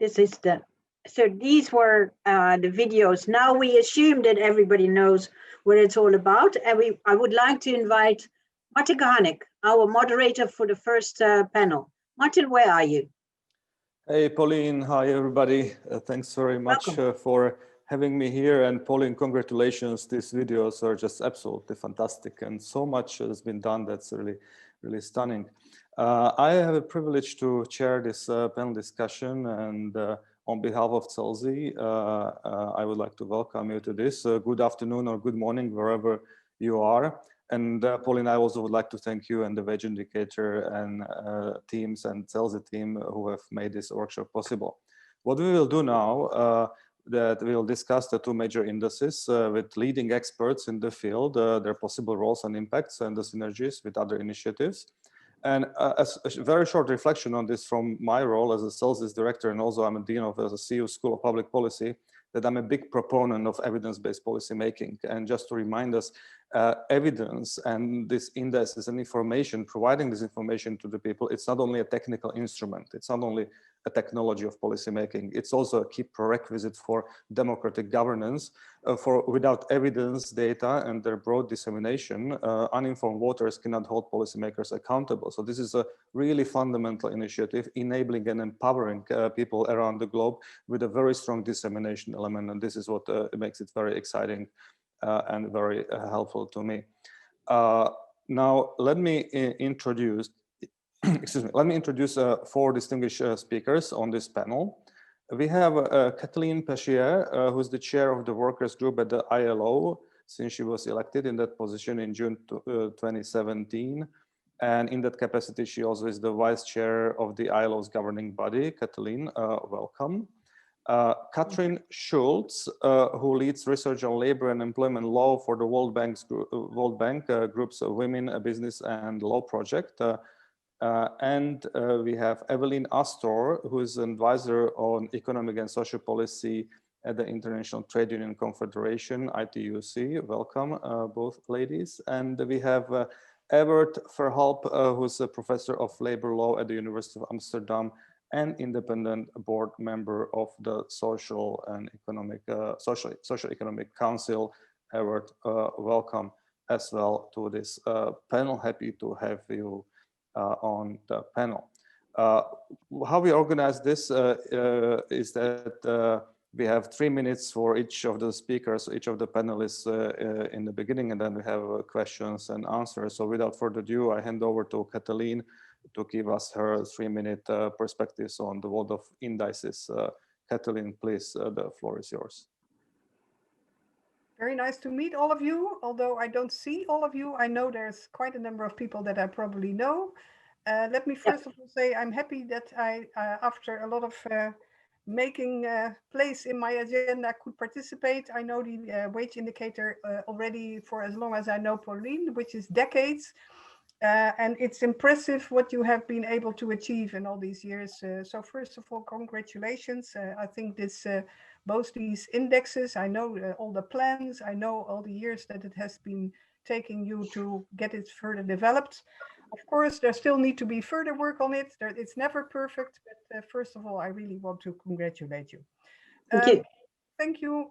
This is so these were the videos. Now we assume that everybody knows what it's all about. And I would like to invite Martin Kahanec, our moderator for the first panel. Martin, where are you? Hey, Pauline. Hi, everybody. Thanks very much for having me here. And Pauline, congratulations. These videos are just absolutely fantastic. And so much has been done. That's really, really stunning. I have a privilege to chair this panel discussion. And on behalf of CELSI, I would like to welcome you to this. Good afternoon or good morning, wherever you are. And Pauline, I also would like to thank you and the Wageindicator and teams and CELSI team who have made this workshop possible. What we will do now, that we will discuss the two major indices with leading experts in the field, their possible roles and impacts and the synergies with other initiatives. And as a very short reflection on this from my role as a CELSI director, and also I'm a dean of the CEU School of Public Policy, that I'm a big proponent of evidence-based policy making. And just to remind us, evidence and this indices and information, providing this information to the people, it's not only a technical instrument, it's not only a technology of policy making, it's also a key prerequisite for democratic governance. For without evidence, data, and their broad dissemination, uninformed voters cannot hold policymakers accountable. So this is a really fundamental initiative, enabling and empowering people around the globe with a very strong dissemination element. And this is what makes it very exciting and very helpful to me. Now, let me introduce, excuse me, let me introduce four distinguished speakers on this panel. We have Catelene Passchier, who's the chair of the workers group at the ILO since she was elected in that position in June 2017. And in that capacity, she also is the vice chair of the ILO's governing body. Catelene, welcome. Katrin Schulz, who leads research on labor and employment law for the World Bank Group's Women, Business and Law project. And we have Evelyn Astor, who is an advisor on economic and social policy at the International Trade Union Confederation, ITUC. Welcome, both ladies. And we have Evert Verhulp, who's a professor of labor law at the University of Amsterdam and independent board member of the Social and Economic Social Economic Council. Evert, welcome as well to this panel. Happy to have you on the panel. How we organize this is that we have 3 minutes for each of the speakers, each of the panelists in the beginning, and then we have questions and answers. So without further ado, I hand over to Catelene to give us her 3-minute perspectives on the world of indices. Catelene, please, the floor is yours. Very nice to meet all of you. Although I don't see all of you, I know there's quite a number of people that I probably know. Let me first of all say I'm happy that I, after a lot of making place in my agenda, could participate. I know the wage indicator already for as long as I know Pauline, which is decades. And it's impressive what you have been able to achieve in all these years. So first of all, congratulations. I think this both these indexes, I know all the plans, I know all the years that it has been taking you to get it further developed. Of course, there still need to be further work on it. It's never perfect, but first of all, I really want to congratulate you. Thank you. Thank you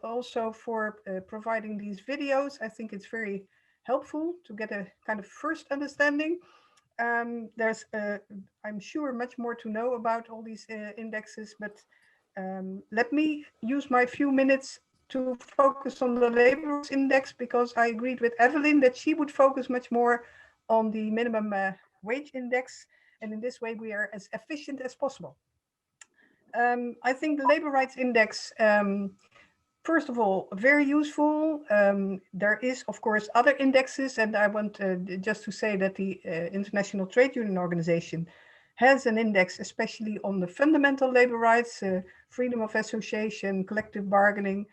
also for providing these videos. I think it's very helpful to get a kind of first understanding. There's, I'm sure, much more to know about all these indexes, but let me use my few minutes to focus on the labor rights index, because I agreed with Evelyn that she would focus much more on the minimum wage index, and in this way we are as efficient as possible. I think the labor rights index, first of all, very useful. There is, of course, other indexes, and I want just to say that the International Trade Union Organization has an index, especially on the fundamental labor rights, freedom of association, collective bargaining,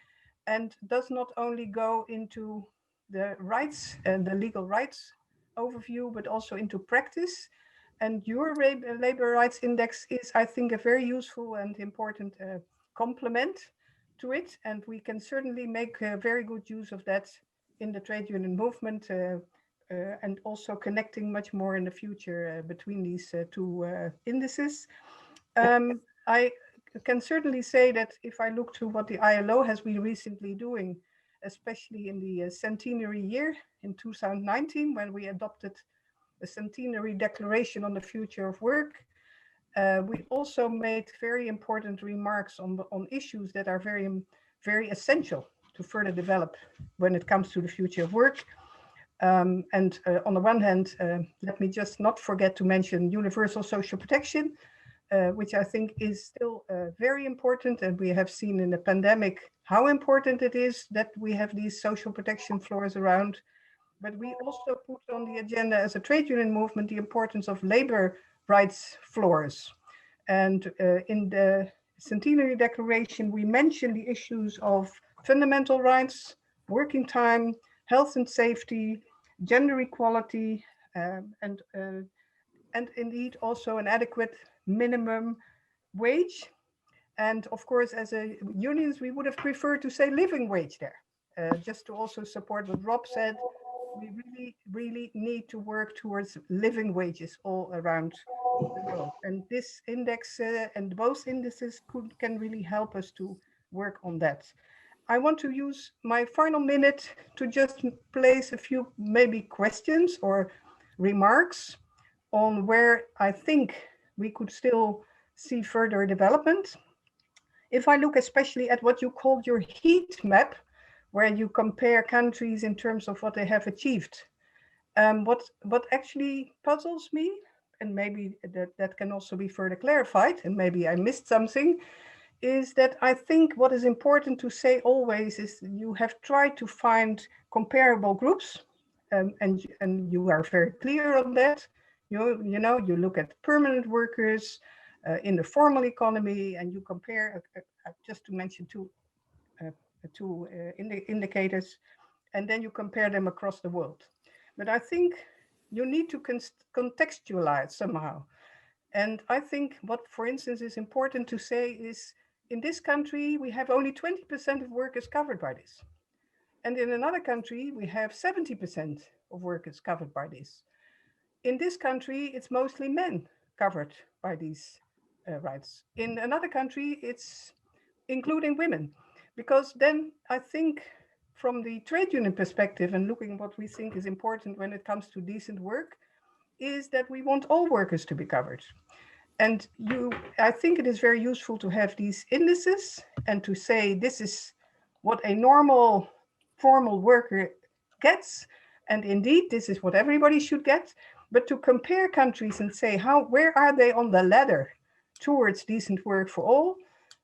and does not only go into the rights and the legal rights overview, but also into practice. And your labor rights index is, I think, a very useful and important complement to it. And we can certainly make very good use of that in the trade union movement, and also connecting much more in the future between these two indices. I can certainly say that if I look to what the ILO has been recently doing, especially in the centenary year in 2019, when we adopted the centenary declaration on the future of work, we also made very important remarks on issues that are very essential to further develop when it comes to the future of work. And on the one hand, let me just not forget to mention universal social protection, which I think is still very important. And we have seen in the pandemic how important it is that we have these social protection floors around. But we also put on the agenda as a trade union movement the importance of labor rights floors. And in the Centenary Declaration, we mentioned the issues of fundamental rights, working time, health and safety, gender equality, and indeed also an adequate minimum wage. And of course, as a unions, we would have preferred to say living wage there. Just to also support what Rob said, we really need to work towards living wages all around the world. And this index and both indices can really help us to work on that. I want to use my final minute to just place a few maybe questions or remarks on where I think we could still see further development. If I look especially at what you called your heat map, where you compare countries in terms of what they have achieved, what actually puzzles me, and maybe that can also be further clarified, and maybe I missed something, is that I think what is important to say always is you have tried to find comparable groups, and you are very clear on that. You know, you look at permanent workers in the formal economy, and you compare, just to mention two indicators, and then you compare them across the world. But I think you need to contextualize somehow. And I think what, for instance, is important to say is, in this country, we have only 20% of workers covered by this. And in another country, we have 70% of workers covered by this. In this country, it's mostly men covered by these rights. In another country, it's including women. Because then I think from the trade union perspective and looking at what we think is important when it comes to decent work, is that we want all workers to be covered. And I think it is very useful to have these indices and to say this is what a normal formal worker gets. And indeed, this is what everybody should get. But to compare countries and say, where are they on the ladder towards decent work for all,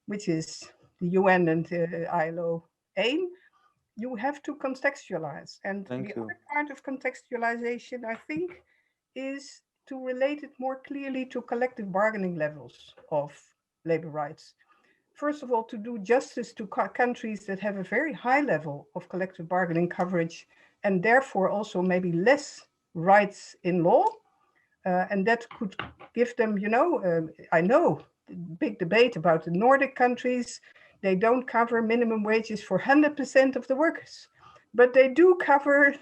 which is the UN and ILO aim, you have to contextualize. And the other part of contextualization, I think, is to relate it more clearly to collective bargaining levels of labor rights. First of all, to do justice to countries that have a very high level of collective bargaining coverage and therefore also maybe less rights in law. And that could give them, I know, big debate about the Nordic countries. They don't cover minimum wages for 100% of the workers, but they do cover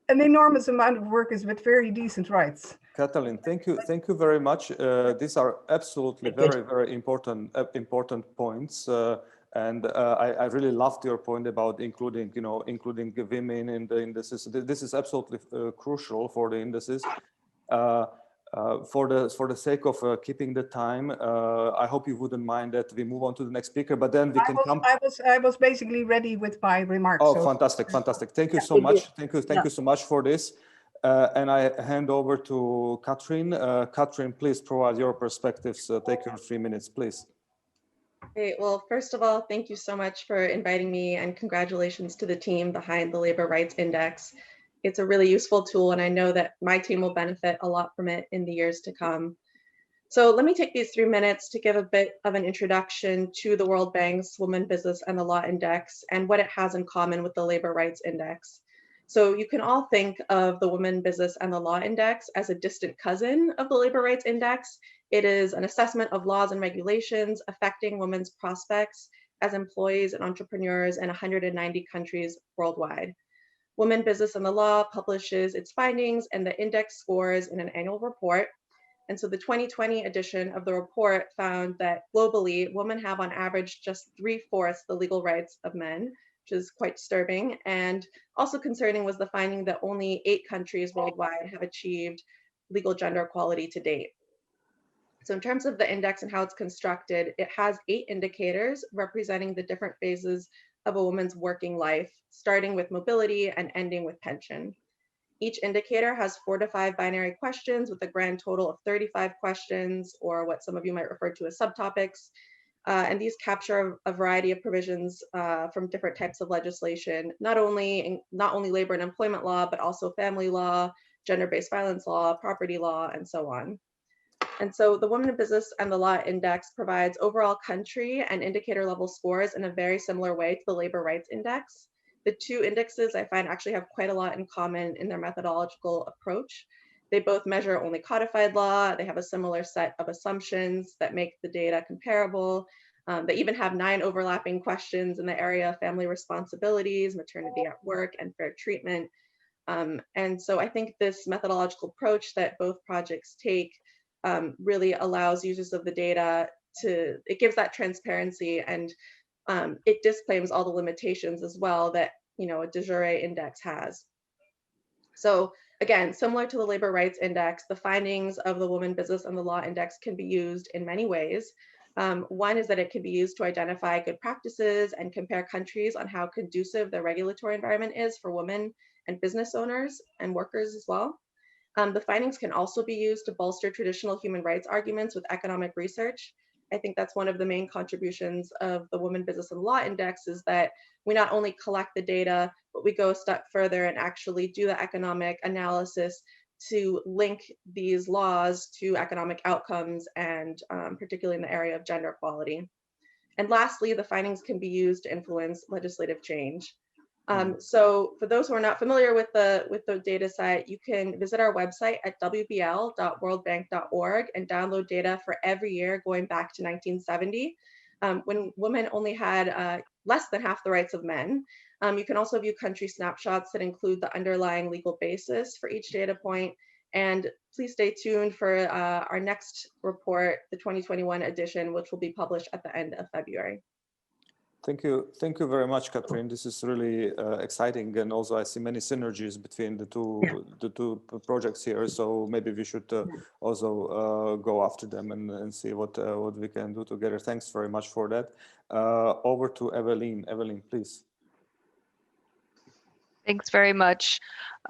an enormous amount of workers with very decent rights. Catelene, thank you very much. These are absolutely very important points, and I really loved your point about including the women in the indices. This is absolutely crucial for the indices. For the sake of keeping the time, I hope you wouldn't mind that we move on to the next speaker, but then we can come. I was basically ready with my remarks. Oh, so. Fantastic. Thank you so much. Thank you so much for this. And I hand over to Katrin. Katrin, please provide your perspectives. Take your 3 minutes, please. Great. Well, first of all, thank you so much for inviting me, and congratulations to the team behind the Labor Rights Index. It's a really useful tool, and I know that my team will benefit a lot from it in the years to come. So let me take these 3 minutes to give a bit of an introduction to the World Bank's Women, Business, and the Law Index and what it has in common with the Labor Rights Index. So you can all think of the Women, Business, and the Law Index as a distant cousin of the Labor Rights Index. It is an assessment of laws and regulations affecting women's prospects as employees and entrepreneurs in 190 countries worldwide. Women, Business, and the Law publishes its findings and the index scores in an annual report. And so the 2020 edition of the report found that globally, women have on average just 3/4 the legal rights of men, which is quite disturbing. And also concerning was the finding that only 8 countries worldwide have achieved legal gender equality to date. So in terms of the index and how it's constructed, it has 8 indicators representing the different phases of a woman's working life, starting with mobility and ending with pension. Each indicator has 4 to 5 binary questions with a grand total of 35 questions, or what some of you might refer to as subtopics. And these capture a variety of provisions from different types of legislation, not only labor and employment law, but also family law, gender-based violence law, property law, and so on. And so the Women in Business and the Law Index provides overall country and indicator level scores in a very similar way to the Labor Rights Index. The 2 indexes I find actually have quite a lot in common in their methodological approach. They both measure only codified law. They have a similar set of assumptions that make the data comparable. They even have 9 overlapping questions in the area of family responsibilities, maternity at work, and fair treatment. And so I think this methodological approach that both projects take really allows users of the data it gives that transparency, and it disclaims all the limitations as well that, you know, a de jure index has. So again, similar to the Labor Rights Index, the findings of the Women, Business, and the Law Index can be used in many ways. One is that it can be used to identify good practices and compare countries on how conducive the regulatory environment is for women and business owners and workers as well. The findings can also be used to bolster traditional human rights arguments with economic research. I think that's one of the main contributions of the Women, Business, and Law Index, is that we not only collect the data, but we go a step further and actually do the economic analysis to link these laws to economic outcomes, and particularly in the area of gender equality. And lastly, the findings can be used to influence legislative change. So for those who are not familiar with the data set, you can visit our website at wbl.worldbank.org and download data for every year going back to 1970, when women only had less than half the rights of men. You can also view country snapshots that include the underlying legal basis for each data point. And please stay tuned for our next report, the 2021 edition, which will be published at the end of February. Thank you very much, Katrin. This is really exciting, and also I see many synergies between the two projects here. So maybe we should also go after them and see what we can do together. Thanks very much for that. Over to Evelyn. Evelyn, please. Thanks very much.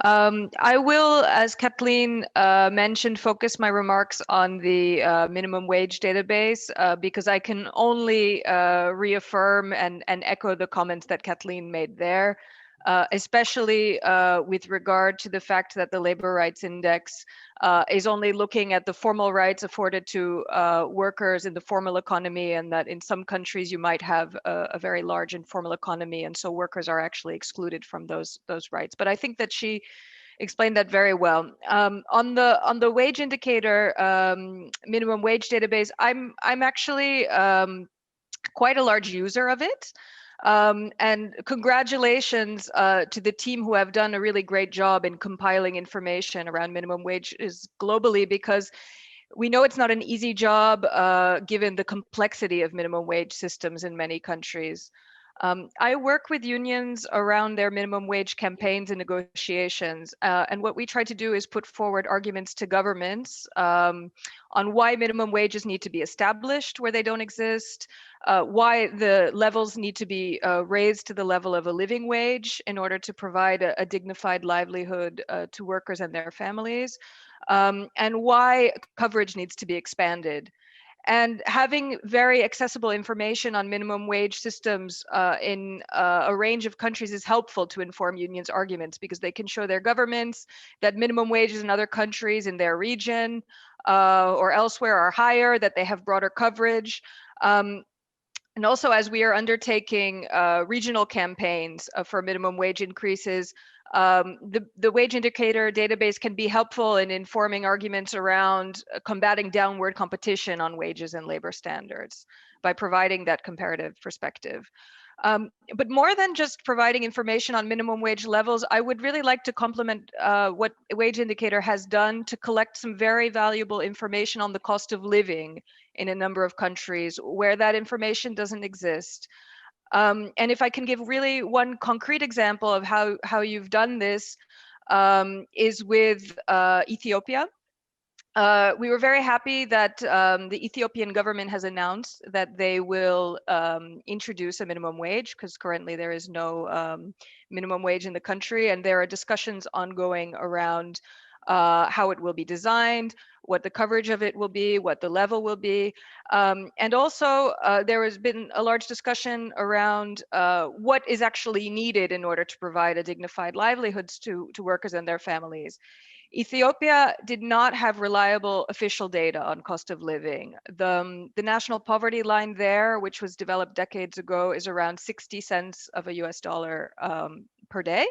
I will, as Catelene mentioned, focus my remarks on the minimum wage database because I can only reaffirm and echo the comments that Catelene made there, especially with regard to the fact that the Labor Rights Index is only looking at the formal rights afforded to workers in the formal economy, and that in some countries you might have a very large informal economy, and so workers are actually excluded from those rights. But I think that she explained that very well. On the wage indicator minimum wage database, I'm actually quite a large user of it. And congratulations to the team who have done a really great job in compiling information around minimum wages globally, because we know it's not an easy job given the complexity of minimum wage systems in many countries. I work with unions around their minimum wage campaigns and negotiations. And what we try to do is put forward arguments to governments on why minimum wages need to be established where they don't exist, why the levels need to be raised to the level of a living wage in order to provide a dignified livelihood to workers and their families, and why coverage needs to be expanded. And having very accessible information on minimum wage systems in a range of countries is helpful to inform unions' arguments, because they can show their governments that minimum wages in other countries in their region or elsewhere are higher, that they have broader coverage. And also, as we are undertaking regional campaigns for minimum wage increases, the wage indicator database can be helpful in informing arguments around combating downward competition on wages and labor standards by providing that comparative perspective. But more than just providing information on minimum wage levels, I would really like to complement what Wageindicator has done to collect some very valuable information on the cost of living in a number of countries where that information doesn't exist. And if I can give really one concrete example of how you've done this, is with Ethiopia. We were very happy that the Ethiopian government has announced that they will introduce a minimum wage, because currently there is no minimum wage in the country, and there are discussions ongoing around how it will be designed, what the coverage of it will be, what the level will be. And also there has been a large discussion around what is actually needed in order to provide a dignified livelihoods to workers and their families. Ethiopia did not have reliable official data on cost of living. The national poverty line there, which was developed decades ago, is around 60 cents of a US dollar per day.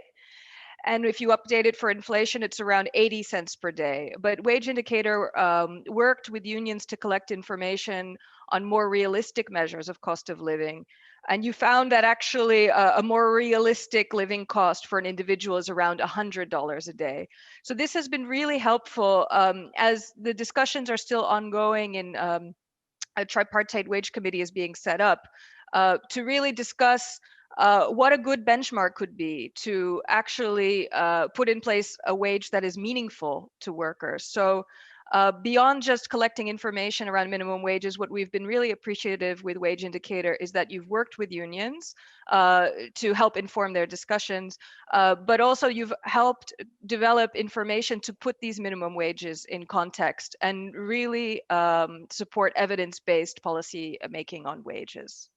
And if you update it for inflation, it's around 80 cents per day. But Wageindicator worked with unions to collect information on more realistic measures of cost of living. And you found that actually a more realistic living cost for an individual is around $100 a day. So this has been really helpful as the discussions are still ongoing and a tripartite wage committee is being set up to really discuss what a good benchmark could be to actually put in place a wage that is meaningful to workers. So beyond just collecting information around minimum wages, what we've been really appreciative with Wageindicator is that you've worked with unions to help inform their discussions, but also you've helped develop information to put these minimum wages in context and really support evidence-based policy making on wages.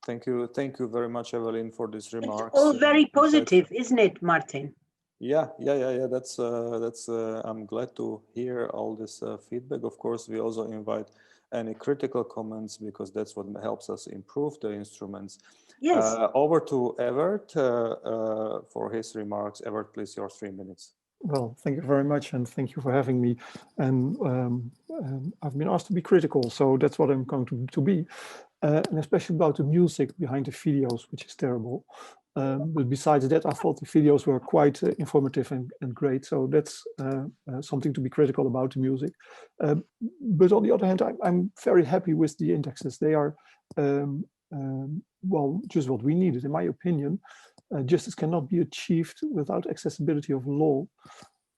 Thank you very much, Evelyn, for these remarks. It's all very positive, isn't it, Martin? Yeah. That's I'm glad to hear all this feedback. Of course, we also invite any critical comments because that's what helps us improve the instruments. Yes. Over to Evert for his remarks. Evert, please, your 3 minutes. Well, thank you very much, and thank you for having me. And I've been asked to be critical, so that's what I'm going to be. And especially about the music behind the videos, which is terrible. But besides that, I thought the videos were quite informative and great. So that's something to be critical about the music. But on the other hand, I'm very happy with the indexes. They are, well, just what we needed, in my opinion. Justice cannot be achieved without accessibility of law.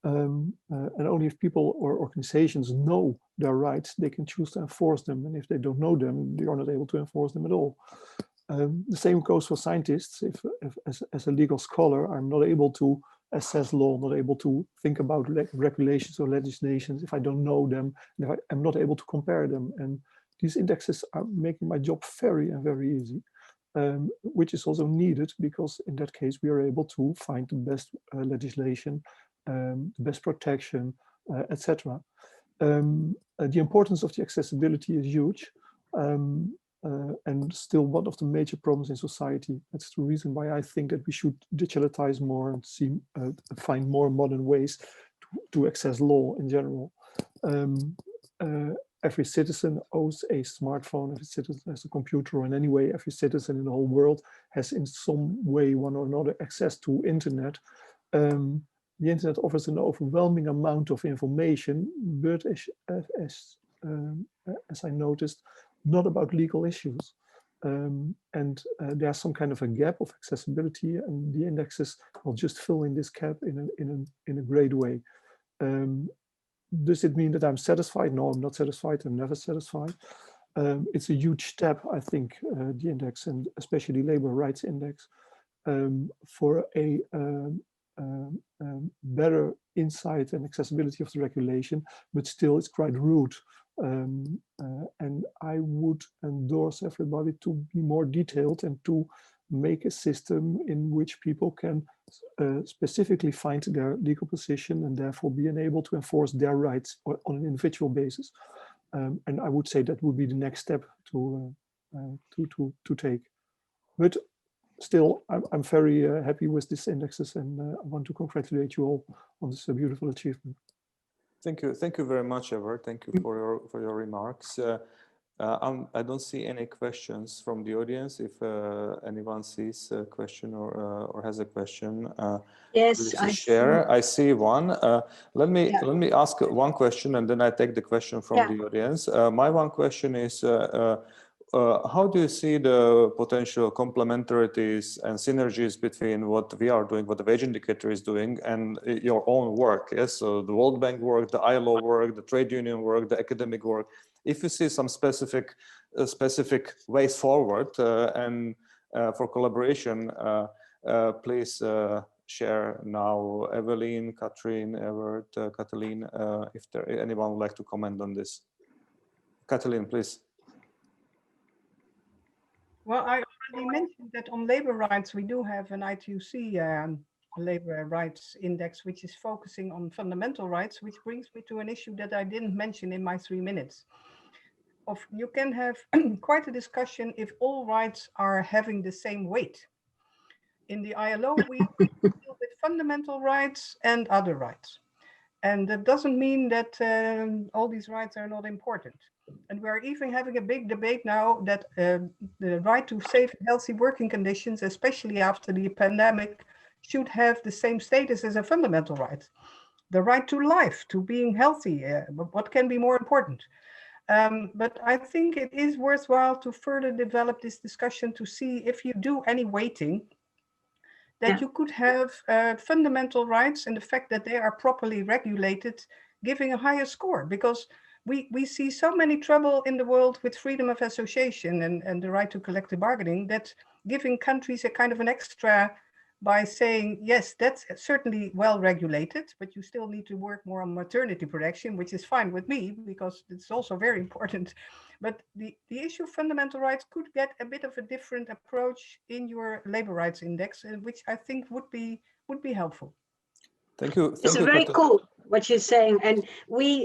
And only if people or organizations know their rights, they can choose to enforce them. And if they don't know them, they are not able to enforce them at all. The same goes for scientists. If as a legal scholar, I'm not able to assess law, not able to think about regulations or legislations if I don't know them, if I'm not able to compare them. And these indexes are making my job very easy. Which is also needed because in that case we are able to find the best legislation, the best protection, etc. The importance of the accessibility is huge and still one of the major problems in society. That's the reason why I think that we should digitalize more and find more modern ways to access law in general. Every citizen owns a smartphone, every citizen has a computer, and anyway, every citizen in the whole world has in some way, one or another, access to internet. The internet offers an overwhelming amount of information, but as I noticed, not about legal issues. And there's some kind of a gap of accessibility, and the indexes will just fill in this gap in a great way. Does it mean that I'm satisfied? No, I'm not satisfied. I'm never satisfied. It's a huge step, I think, the index, and especially labor rights index, for a better insight and accessibility of the regulation, but still it's quite rude. And I would endorse everybody to be more detailed and to make a system in which people can specifically find their legal position and therefore be enabled to enforce their rights on an individual basis. And I would say that would be the next step to take. But still, I'm very happy with these indexes, and I want to congratulate you all on this beautiful achievement. Thank you very much, Evert. Thank you for your remarks. I don't see any questions from the audience. If anyone sees a question or has a question, Yes, please share. I see one. Let me ask one question, and then I take the question from the audience. My one question is, how do you see the potential complementarities and synergies between what we are doing, what the Wageindicator is doing, and your own work? Yes, so the World Bank work, the ILO work, the trade union work, the academic work. If you see some specific ways forward and for collaboration, please share now. Evelyn, Katrin, Evert, Catelene, if anyone would like to comment on this. Catelene, please. Well, I already mentioned that on labor rights, we do have an ITUC labor rights index, which is focusing on fundamental rights, which brings me to an issue that I didn't mention in my 3 minutes. You can have quite a discussion if all rights are having the same weight. In the ILO, we deal with fundamental rights and other rights. And that doesn't mean that all these rights are not important. And we're even having a big debate now that the right to safe and healthy working conditions, especially after the pandemic, should have the same status as a fundamental right. The right to life, to being healthy, what can be more important? But I think it is worthwhile to further develop this discussion to see if you do any weighting, that you could have fundamental rights and the fact that they are properly regulated, giving a higher score, because we see so many trouble in the world with freedom of association and the right to collective bargaining, that giving countries a kind of an extra by saying, yes, that's certainly well regulated, but you still need to work more on maternity protection, which is fine with me because it's also very important. But the issue of fundamental rights could get a bit of a different approach in your labor rights index, which I think would be helpful. Thank you. It's very cool what you're saying, and we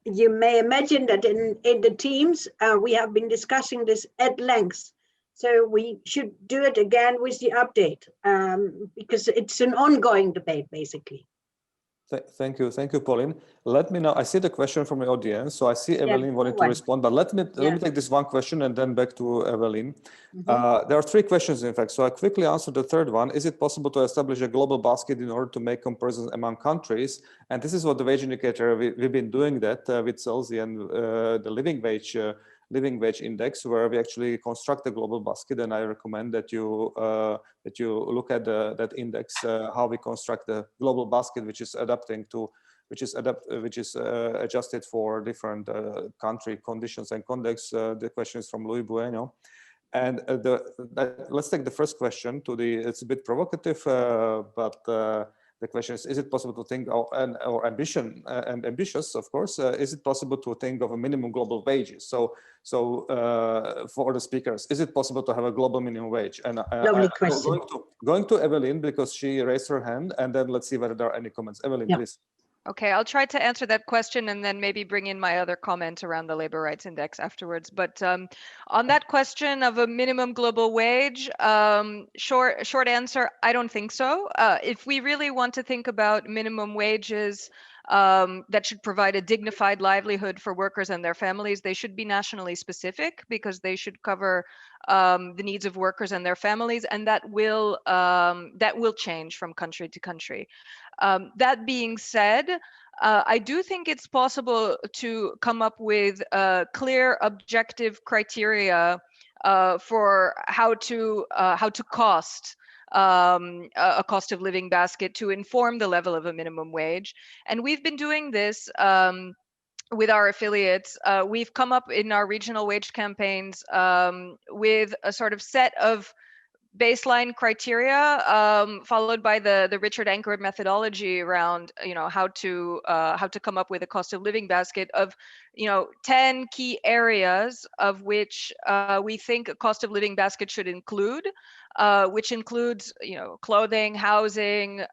you may imagine that in the teams we have been discussing this at length. So we should do it again with the update because it's an ongoing debate, basically. Thank you, Pauline. Let me know. I see the question from the audience, so I see Evelyn wanting to respond. But let me take this one question and then back to Evelyn. There are 3 questions, in fact. So I quickly answer the third one. Is it possible to establish a global basket in order to make comparisons among countries? And this is what the Wageindicator, we've been doing that with CELSI and the living wage index, where we actually construct a global basket, and I recommend that you look at that index, how we construct the global basket, which is adjusted for different country conditions and contexts. The question is from Louis Bueno, and let's take the first question. It's a bit provocative, but the question is it possible to think or ambitious, of course, is it possible to think of a minimum global wages? So for the speakers, is it possible to have a global minimum wage? And lovely question. Going to Evelyn, because she raised her hand, and then let's see whether there are any comments. Evelyn, please. Okay, I'll try to answer that question and then maybe bring in my other comment around the labor rights index afterwards. But on that question of a minimum global wage, short answer, I don't think so. If we really want to think about minimum wages that should provide a dignified livelihood for workers and their families, they should be nationally specific because they should cover the needs of workers and their families, and that will change from country to country. That being said, I do think it's possible to come up with clear, objective criteria for how to cost a cost of living basket to inform the level of a minimum wage. And we've been doing this with our affiliates. We've come up in our regional wage campaigns with a sort of set of baseline criteria followed by the Richard Anchor methodology around how to come up with a cost of living basket of 10 key areas of which we think a cost of living basket should include, which includes clothing, housing,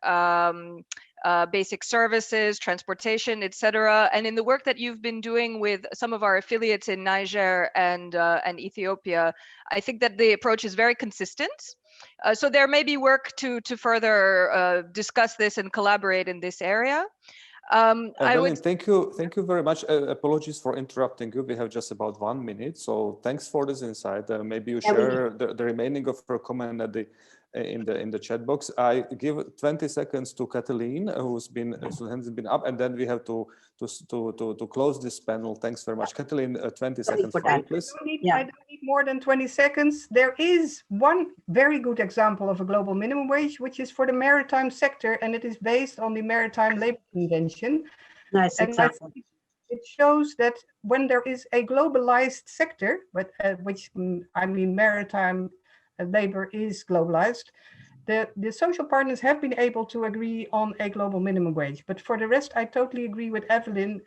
basic services, transportation, etc. And in the work that you've been doing with some of our affiliates in Niger and Ethiopia, I think that the approach is very consistent. So there may be work to further discuss this and collaborate in this area. Evelyn, thank you very much. Apologies for interrupting you. We have just about 1 minute, so thanks for this insight. Maybe you share the remaining of your comment at the in the chat box. I give 20 seconds to Catelene, whose hands been up, and then we have to close this panel. Thanks very much, Catelene. 20 seconds for you, please. I don't need more than 20 seconds. There is one very good example of a global minimum wage, which is for the maritime sector, and it is based on the Maritime Labor Convention. Nice and example. It shows that when there is a globalized sector, but which I mean maritime labor is globalized, the social partners have been able to agree on a global minimum wage. But for the rest, I totally agree with Evelyn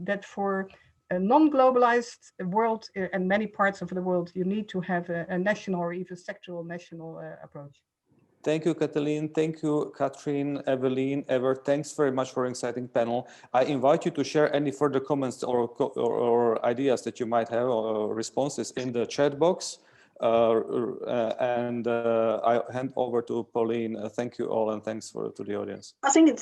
that for a non-globalized world and many parts of the world, you need to have a national or even sectoral national approach. Thank you, Catelene. Thank you, Katrin, Evelyn, Evert. Thanks very much for an exciting panel. I invite you to share any further comments or ideas that you might have or responses in the chat box. I hand over to Pauline. Thank you all, and thanks to the audience. I think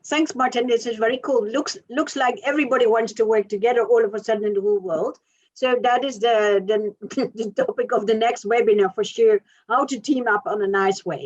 thanks, Martin. This is very cool. Looks like everybody wants to work together all of a sudden in the whole world. So that is the topic of the next webinar for sure, how to team up on a nice way.